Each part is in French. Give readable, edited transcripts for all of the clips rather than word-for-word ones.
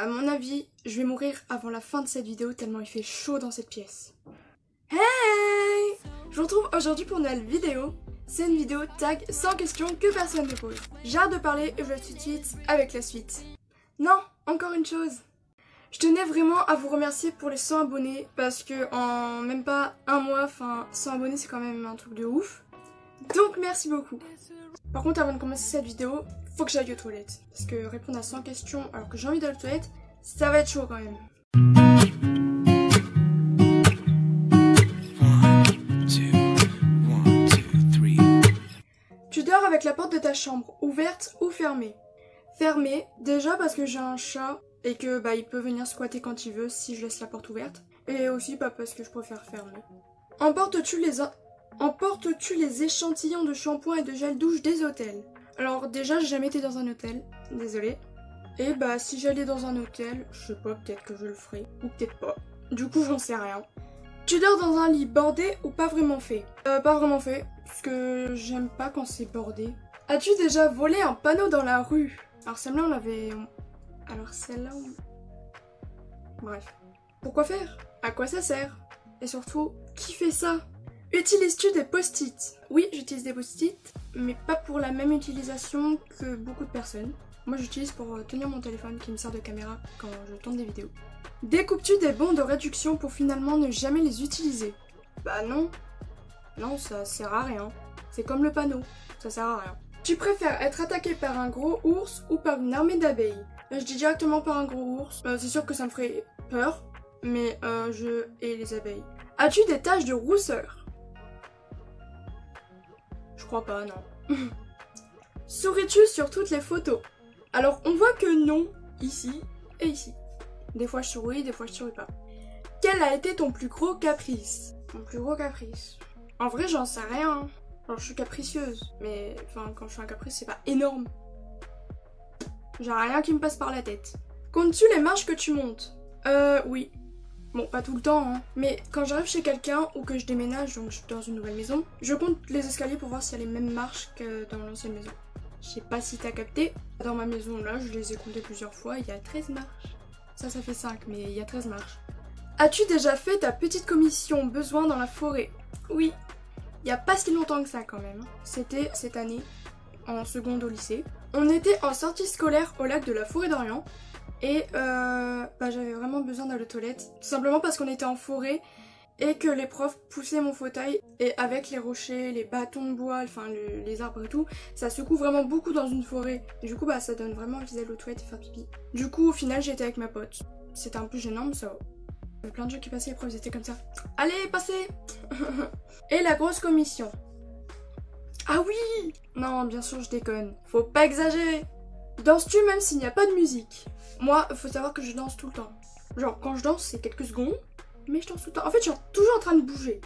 À mon avis, je vais mourir avant la fin de cette vidéo tellement il fait chaud dans cette pièce. Hey! Je vous retrouve aujourd'hui pour une nouvelle vidéo. C'est une vidéo tag sans question que personne ne pose. J'arrête de parler et je vais tout de suite avec la suite. Non, encore une chose. Je tenais vraiment à vous remercier pour les 100 abonnés parce que en même pas un mois, 100 abonnés c'est quand même un truc de ouf. Donc merci beaucoup. Par contre, avant de commencer cette vidéo, faut que j'aille aux toilettes. Parce que répondre à 100 questions alors que j'ai envie d'aller aux toilettes, ça va être chaud quand même. Tu dors avec la porte de ta chambre ouverte ou fermée? Fermée, déjà parce que j'ai un chat et que il peut venir squatter quand il veut si je laisse la porte ouverte. Et aussi parce que je préfère fermer. Emportes-tu les échantillons de shampoing et de gel douche des hôtels? Alors déjà, j'ai jamais été dans un hôtel, désolée. Et si j'allais dans un hôtel, je sais pas, peut-être que je le ferais, ou peut-être pas. Du coup, j'en sais rien. Tu dors dans un lit bordé ou pas vraiment fait? Pas vraiment fait, parce que j'aime pas quand c'est bordé. As-tu déjà volé un panneau dans la rue? Alors celle-là, on l'avait... Alors celle-là, Bref. Pourquoi faire? À quoi ça sert? Et surtout, qui fait ça? Utilises-tu des post-it? Oui, j'utilise des post-it, mais pas pour la même utilisation que beaucoup de personnes. Moi, j'utilise pour tenir mon téléphone qui me sert de caméra quand je tourne des vidéos. Découpes-tu des bons de réduction pour finalement ne jamais les utiliser? Bah non. Non, ça sert à rien. C'est comme le panneau, ça sert à rien. Tu préfères être attaqué par un gros ours ou par une armée d'abeilles? Je dis directement par un gros ours. C'est sûr que ça me ferait peur, mais je hais les abeilles. As-tu des taches de rousseur? Je crois pas, non. Souris-tu sur toutes les photos? Alors, on voit que non, ici et ici. Des fois je souris, des fois je souris pas. Quel a été ton plus gros caprice? Mon plus gros caprice? En vrai, j'en sais rien. Genre, je suis capricieuse. Mais, quand je fais un caprice, c'est pas énorme. J'ai rien qui me passe par la tête. Comptes-tu les marches que tu montes? Oui. Bon, pas tout le temps, hein. Mais quand j'arrive chez quelqu'un ou que je déménage, donc je suis dans une nouvelle maison, je compte les escaliers pour voir s'il y a les mêmes marches que dans l'ancienne maison. Je sais pas si t'as capté. Dans ma maison, là, je les ai comptées plusieurs fois, il y a 13 marches. Ça fait 5, mais il y a 13 marches. As-tu déjà fait ta petite commission besoin dans la forêt? Oui. Il y a pas si longtemps que ça, quand même. C'était cette année, en seconde au lycée. On était en sortie scolaire au lac de la Forêt d'Orient. Et j'avais vraiment besoin d'aller aux toilettes. Tout simplement parce qu'on était en forêt et que les profs poussaient mon fauteuil. Et avec les rochers, les bâtons de bois, les arbres et tout, ça secoue vraiment beaucoup dans une forêt. Et du coup, ça donne vraiment envie d'aller aux toilettes et faire pipi. Du coup, au final, j'étais avec ma pote. C'était un peu gênant, mais ça va. Il y avait plein de gens qui passaient, les profs étaient comme ça. Allez, passez. Et la grosse commission. Ah oui! Non, bien sûr, je déconne. Faut pas exagérer. Danses-tu même s'il n'y a pas de musique? Moi, faut savoir que je danse tout le temps. Genre, quand je danse, c'est quelques secondes, mais je danse tout le temps. En fait, je suis toujours en train de bouger.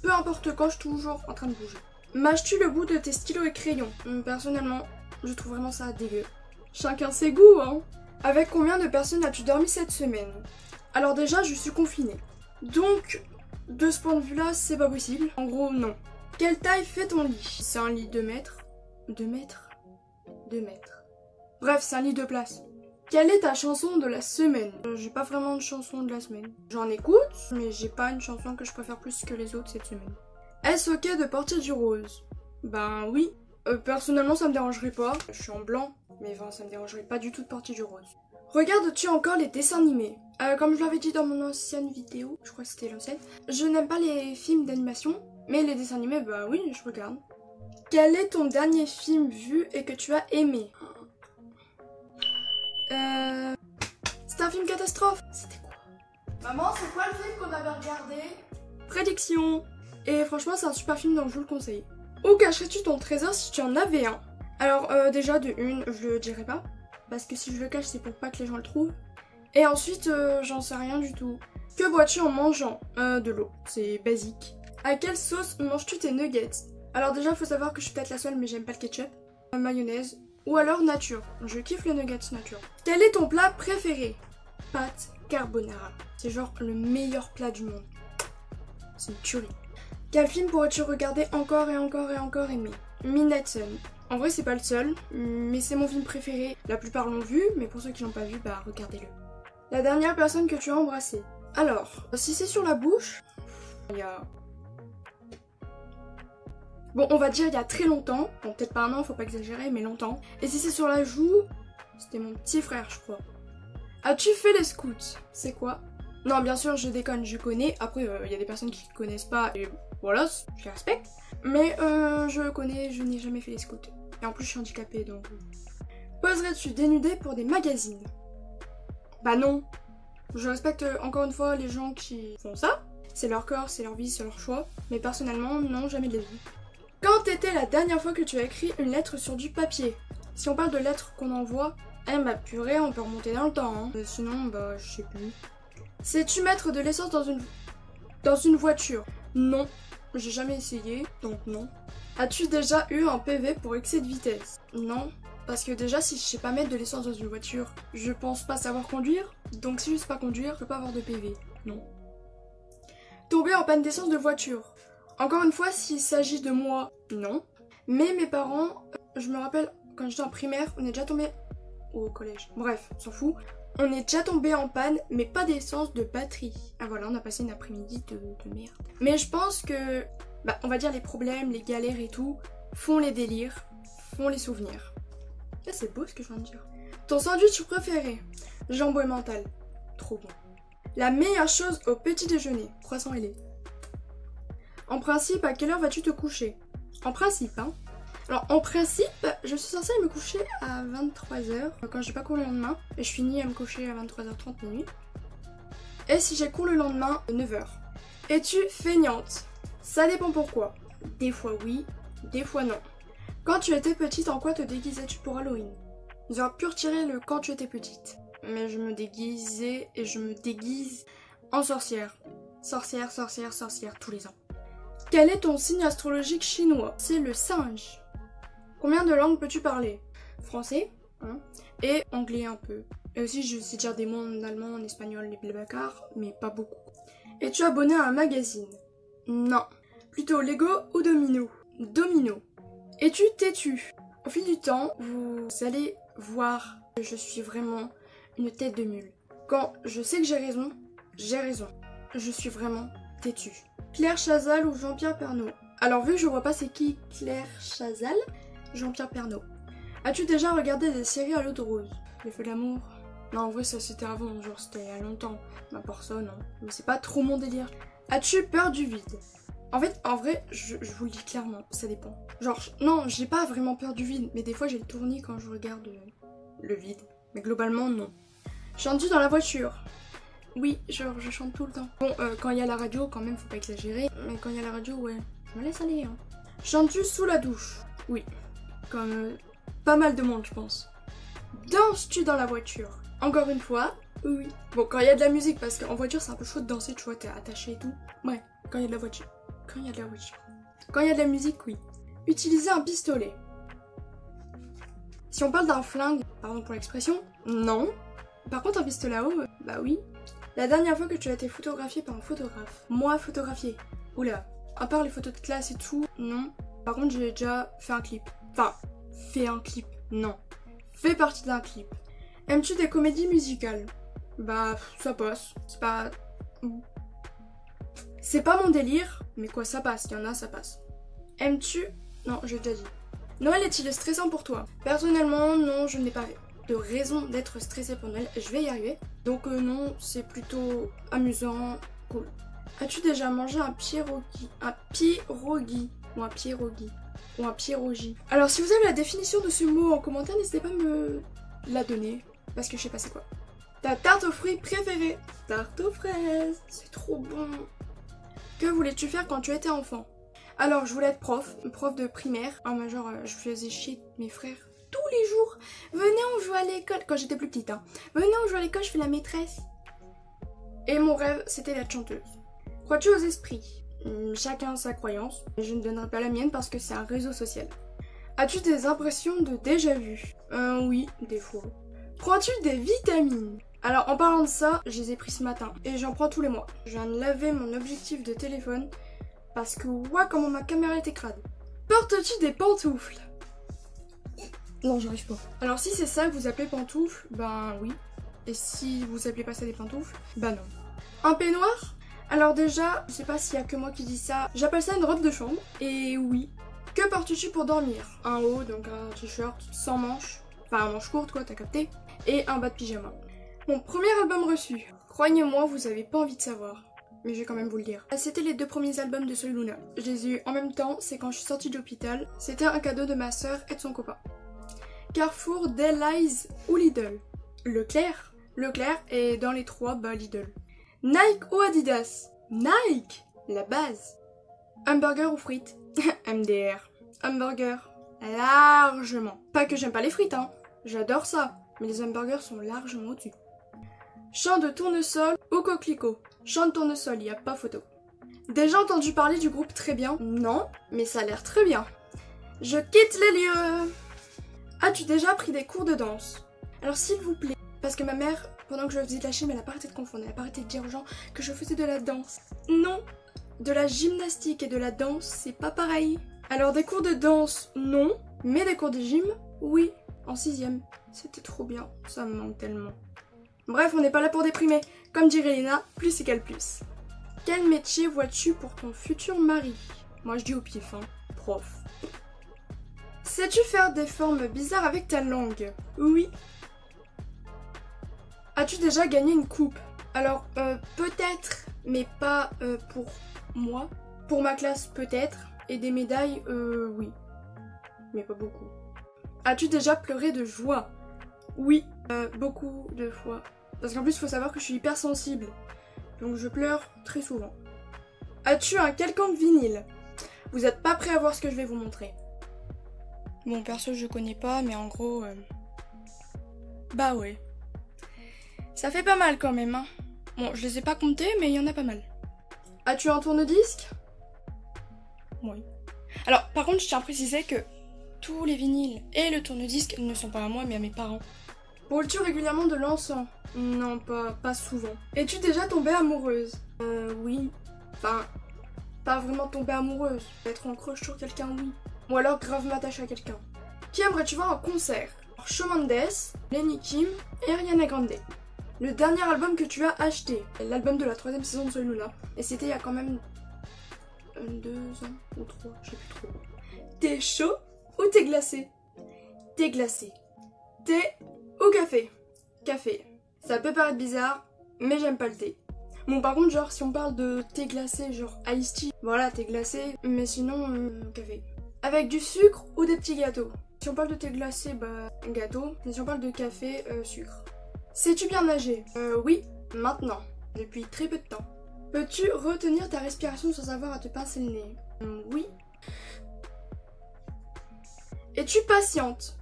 Peu importe quand, je suis toujours en train de bouger. Mâches-tu le bout de tes stylos et crayons? Personnellement, je trouve vraiment ça dégueu. Chacun ses goûts, hein. Avec combien de personnes as-tu dormi cette semaine? Alors déjà, je suis confinée. Donc, de ce point de vue-là, c'est pas possible. En gros, non. Quelle taille fait ton lit? C'est un lit 2 mètres. 2 mètres? 2 mètres. Bref, c'est un lit 2 places. Quelle est ta chanson de la semaine? J'ai pas vraiment de chanson de la semaine. J'en écoute, mais j'ai pas une chanson que je préfère plus que les autres cette semaine. Est-ce ok de porter du rose? Ben oui. Personnellement, ça me dérangerait pas. Je suis en blanc, mais ça me dérangerait pas du tout de porter du rose. Regardes-tu encore les dessins animés? Comme je l'avais dit dans mon ancienne vidéo, je crois que c'était l'ancienne, je n'aime pas les films d'animation, mais les dessins animés, oui, je regarde. Quel est ton dernier film vu et que tu as aimé? C'était un film catastrophe. C'était quoi? Maman, c'est quoi le film qu'on avait regardé? Prédiction. Et franchement, c'est un super film donc je vous le conseille. Où cacherais-tu ton trésor si tu en avais un? Alors déjà de une, je le dirai pas. Parce que si je le cache, c'est pour pas que les gens le trouvent. Et ensuite, j'en sais rien du tout. Que bois-tu en mangeant? De l'eau. C'est basique. À quelle sauce manges-tu tes nuggets? Alors déjà, faut savoir que je suis peut-être la seule, mais j'aime pas le ketchup. Mayonnaise. Ou alors nature. Je kiffe les nuggets nature. Quel est ton plat préféré? Pâte carbonara. C'est genre le meilleur plat du monde. C'est une tuerie. Quel film pourrais-tu regarder encore et encore et encore aimer? Midnight Sun. En vrai, c'est pas le seul, mais c'est mon film préféré. La plupart l'ont vu, mais pour ceux qui l'ont pas vu, regardez-le. La dernière personne que tu as embrassée. Alors, si c'est sur la bouche, il y a... Bon, on va dire il y a très longtemps. Bon, peut-être pas un an, faut pas exagérer, mais longtemps. Et si c'est sur la joue, c'était mon petit frère, je crois. As-tu fait les scouts? C'est quoi? Non, bien sûr, je déconne, je connais. Après, il y a des personnes qui ne connaissent pas, et voilà, je les respecte. Mais je connais, je n'ai jamais fait les scouts. Et en plus, je suis handicapée, donc... Poserais-tu dénudé pour des magazines? Bah non. Je respecte encore une fois les gens qui font ça. C'est leur corps, c'est leur vie, c'est leur choix. Mais personnellement, non, jamais de la vie. Quand était la dernière fois que tu as écrit une lettre sur du papier? Si on parle de lettres qu'on envoie, eh bah purée, on peut remonter dans le temps. Hein. Sinon, bah je sais plus. Sais-tu mettre de l'essence dans une voiture? Non. J'ai jamais essayé, donc non. As-tu déjà eu un PV pour excès de vitesse? Non. Parce que déjà, si je sais pas mettre de l'essence dans une voiture, je pense pas savoir conduire. Donc si je sais pas conduire, je peux pas avoir de PV. Non. Tomber en panne d'essence de voiture. Encore une fois, s'il s'agit de moi, non. Mais mes parents, je me rappelle, quand j'étais en primaire, on est déjà tombé... au collège. Bref, on s'en fout. On est déjà tombé en panne, mais pas d'essence, de batterie. Ah voilà, on a passé une après-midi de merde. Mais je pense que, bah, on va dire les problèmes, les galères et tout, font les délires, font les souvenirs. Ah, c'est beau ce que je viens de dire. Ton sandwich préféré? Jambon et mental. Trop bon. La meilleure chose au petit déjeuner? Croissant et lait. En principe, à quelle heure vas-tu te coucher? En principe, hein. Alors en principe, je suis censée me coucher à 23h quand j'ai pas cours le lendemain. Et je finis à me coucher à 23h30 minuit. Et si j'ai cours le lendemain, 9h. Es-tu feignante? Ça dépend pourquoi. Des fois oui, des fois non. Quand tu étais petite, en quoi te déguisais-tu pour Halloween? Ils auraient pu retirer le quand tu étais petite. Mais je me déguisais et je me déguise en sorcière. Sorcière, sorcière, sorcière, tous les ans. Quel est ton signe astrologique chinois? C'est le singe. Combien de langues peux-tu parler? Français, hein, et anglais un peu. Et aussi je sais dire des mots en allemand, en espagnol, les blablacar, mais pas beaucoup. Es-tu abonné à un magazine? Non. Plutôt Lego ou Domino? Domino. Es-tu têtu? Au fil du temps, vous allez voir que je suis vraiment une tête de mule. Quand je sais que j'ai raison, j'ai raison. Je suis vraiment têtu. Claire Chazal ou Jean-Pierre Pernaut? Alors vu que je vois pas c'est qui Claire Chazal, Jean-Pierre Pernaut. As-tu déjà regardé des séries à l'eau de rose? Les feux de l'amour? Non, en vrai ça c'était avant, genre c'était il y a longtemps. Ma ça non. Mais c'est pas trop mon délire. As-tu peur du vide? En fait, en vrai, je vous le dis clairement, ça dépend. Genre, non, j'ai pas vraiment peur du vide, mais des fois j'ai le tournis quand je regarde le vide. Mais globalement, non. Chantes-tu dans la voiture? Oui, genre je chante tout le temps. Bon, quand il y a la radio, quand même, faut pas exagérer. Mais quand il y a la radio, ouais, je me laisse aller. Hein. Chantes-tu sous la douche? Oui. Comme pas mal de monde, je pense. Danses-tu dans la voiture? Encore une fois, oui. Bon, quand il y a de la musique, parce qu'en voiture, c'est un peu chaud de danser, tu vois, t'es attaché et tout. Ouais, quand il y a de la voiture. Quand il y a de la voiture. Quand il y a de la musique, oui. Utiliser un pistolet. Si on parle d'un flingue, pardon pour l'expression, non. Par contre, un pistolet à eau, bah oui. La dernière fois que tu as été photographiée par un photographe. Moi, photographiée. Oula. À part les photos de classe et tout, non. Par contre, j'ai déjà fait un clip. Enfin, fait un clip, non. Fait partie d'un clip. Aimes-tu des comédies musicales? Bah, ça passe. C'est pas mon délire, mais quoi, ça passe. Il y en a, ça passe. Aimes-tu... Non, j'ai déjà dit. Noël est-il stressant pour toi? Personnellement, non, je n'ai pas de raison d'être stressée pour Noël. Je vais y arriver. Donc non, c'est plutôt amusant, cool. As-tu déjà mangé un pierogi? Un pierogi ou un pierogi ou un pierogi? Alors si vous avez la définition de ce mot en commentaire, n'hésitez pas à me la donner. Parce que je sais pas c'est quoi. Ta tarte aux fruits préférée? Tarte aux fraises. C'est trop bon. Que voulais-tu faire quand tu étais enfant? Alors je voulais être prof de primaire. Ah mais genre je faisais chier mes frères tous les jours. Venez on joue à l'école. Quand j'étais plus petite hein. Venez on joue à l'école, je fais la maîtresse. Et mon rêve c'était d'être chanteuse. Crois-tu aux esprits? Chacun sa croyance. Je ne donnerai pas la mienne parce que c'est un réseau social. As-tu des impressions de déjà-vu? Oui, des fois. Prends-tu des vitamines? Alors en parlant de ça, je les ai pris ce matin et j'en prends tous les mois. Je viens de laver mon objectif de téléphone parce que ouah comment ma caméra était crade. Portes-tu des pantoufles? Non, j'arrive pas. Alors si c'est ça que vous appelez pantoufles, ben oui. Et si vous appelez pas ça des pantoufles, bah non. Un peignoir? Alors déjà, je sais pas s'il y a que moi qui dis ça, j'appelle ça une robe de chambre. Et oui. Que portes-tu pour dormir? Un haut, donc un t-shirt sans manches, enfin manches courtes quoi, t'as capté, et un bas de pyjama. Mon premier album reçu. Croyez-moi, vous avez pas envie de savoir, mais je vais quand même vous le dire. C'était les 2 premiers albums de Soy Luna. Je les ai eu en même temps, c'est quand je suis sortie de l'hôpital. C'était un cadeau de ma soeur et de son copain. Carrefour, Delhaize ou Lidl? Leclerc. Leclerc et dans les 3, bah Lidl. Nike ou Adidas? Nike, la base. Hamburger ou frites? MDR. Hamburger. Largement. Pas que j'aime pas les frites, hein. J'adore ça. Mais les hamburgers sont largement au-dessus. Champ de tournesol ou coquelicot? Champ de tournesol, y a pas photo. Déjà entendu parler du groupe Très Bien? Non, mais ça a l'air très bien. Je quitte les lieux. As-tu déjà pris des cours de danse? Alors s'il vous plaît, parce que ma mère, pendant que je faisais de la chimie, elle a pas arrêté de confondre, elle a pas arrêté de dire aux gens que je faisais de la danse. Non, de la gymnastique et de la danse, c'est pas pareil. Alors des cours de danse, non, mais des cours de gym, oui, en 6ème. C'était trop bien, ça me manque tellement. Bref, on n'est pas là pour déprimer. Comme dirait Léna, plus égale plus. Quel métier vois-tu pour ton futur mari? Moi je dis au pif, hein, prof. Sais-tu faire des formes bizarres avec ta langue? Oui. As-tu déjà gagné une coupe? Alors, peut-être, mais pas pour moi. Pour ma classe, peut-être. Et des médailles, oui. Mais pas beaucoup. As-tu déjà pleuré de joie? Oui, beaucoup de fois. Parce qu'en plus, il faut savoir que je suis hyper sensible. Donc je pleure très souvent. As-tu un quelconque vinyle? Vous êtes pas prêts à voir ce que je vais vous montrer. Bon, perso, je connais pas, mais en gros... Bah ouais. Ça fait pas mal quand même, hein. Bon, je les ai pas comptés, mais il y en a pas mal. As-tu un tourne-disque? Oui. Alors, par contre, je tiens à préciser que tous les vinyles et le tourne-disque ne sont pas à moi, mais à mes parents. Brûles-tu régulièrement de l'encens? Non, pas souvent. Es-tu déjà tombée amoureuse? Oui. Enfin, pas vraiment tombée amoureuse. Être en crush sur quelqu'un, oui. Ou alors grave m'attacher à quelqu'un. Qui aimerais-tu voir en concert? Shawn Mendes, Lenny Kim et Ariana Grande. Le dernier album que tu as acheté, l'album de la 3ème saison de Soy Luna. Et c'était il y a quand même 2 ans ou 3, je sais plus trop. T'es chaud ou t'es glacé? T'es glacé. Thé ou café? Café. Ça peut paraître bizarre, mais j'aime pas le thé. Bon, par contre, genre, si on parle de thé glacé, genre iced tea, voilà, thé glacé, mais sinon, café. Avec du sucre ou des petits gâteaux? Si on parle de thé glacé, bah, gâteau. Et si on parle de café, sucre. Sais-tu bien nager? Oui, maintenant. Depuis très peu de temps. Peux-tu retenir ta respiration sans avoir à te pincer le nez? Oui. Es-tu patiente?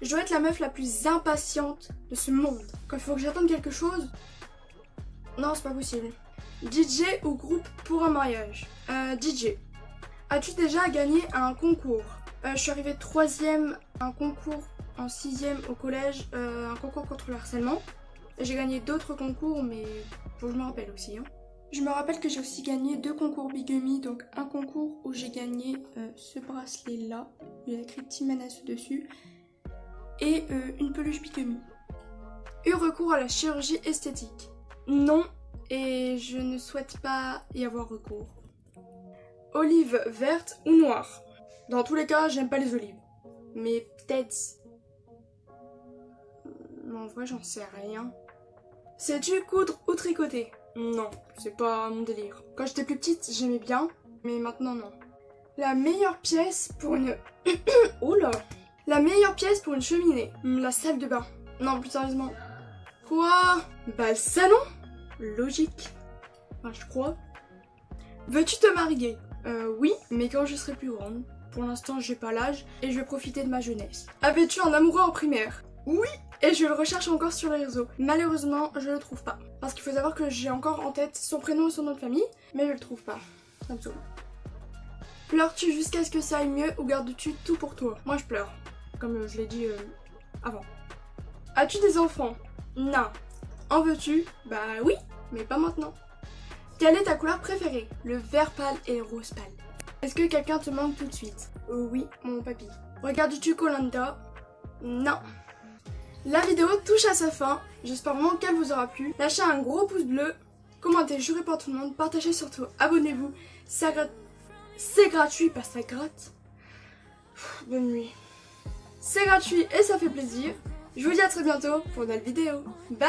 Je dois être la meuf la plus impatiente de ce monde. Quand il faut que j'attende quelque chose, non, c'est pas possible. DJ ou groupe pour un mariage? DJ. As-tu déjà gagné un concours? Je suis arrivée 3ème à un concours en 6ème au collège, un concours contre le harcèlement. J'ai gagné d'autres concours, mais faut que je me rappelle aussi. Hein. Je me rappelle que j'ai aussi gagné 2 concours bigamy, donc un concours où j'ai gagné ce bracelet-là, il y a écrit Team NSE dessus, et une peluche bigamy. Eu recours à la chirurgie esthétique? Non, et je ne souhaite pas y avoir recours. Olive verte ou noire? Dans tous les cas, j'aime pas les olives. Mais peut-être... En vrai, j'en sais rien. Sais-tu coudre ou tricoter? Non, c'est pas mon délire. Quand j'étais plus petite, j'aimais bien, mais maintenant non. La meilleure pièce pour une... Oh là! La meilleure pièce pour une cheminée? La salle de bain. Non, plus sérieusement. Quoi? Bah le salon? Logique. Enfin, je crois. Veux-tu te marier? Oui, mais quand je serai plus grande. Pour l'instant, j'ai pas l'âge et je vais profiter de ma jeunesse. Avais-tu un amoureux en primaire? Oui, et je le recherche encore sur les réseaux. Malheureusement, je le trouve pas. Parce qu'il faut savoir que j'ai encore en tête son prénom et son nom de famille, mais je le trouve pas. Ça me saoule. Pleures-tu jusqu'à ce que ça aille mieux ou gardes-tu tout pour toi? Moi, je pleure. Comme je l'ai dit avant. As-tu des enfants? Non. En veux-tu? Bah oui, mais pas maintenant. Quelle est ta couleur préférée? Le vert pâle et le rose pâle. Est-ce que quelqu'un te manque tout de suite? Oui, mon papy. Regardes-tu Koh-Lanta? Non. La vidéo touche à sa fin, j'espère vraiment qu'elle vous aura plu. Lâchez un gros pouce bleu, commentez, jurez pour tout le monde, partagez surtout, abonnez-vous, c'est gratuit, pas ça gratte. Bonne nuit. C'est gratuit et ça fait plaisir. Je vous dis à très bientôt pour une nouvelle vidéo. Bye!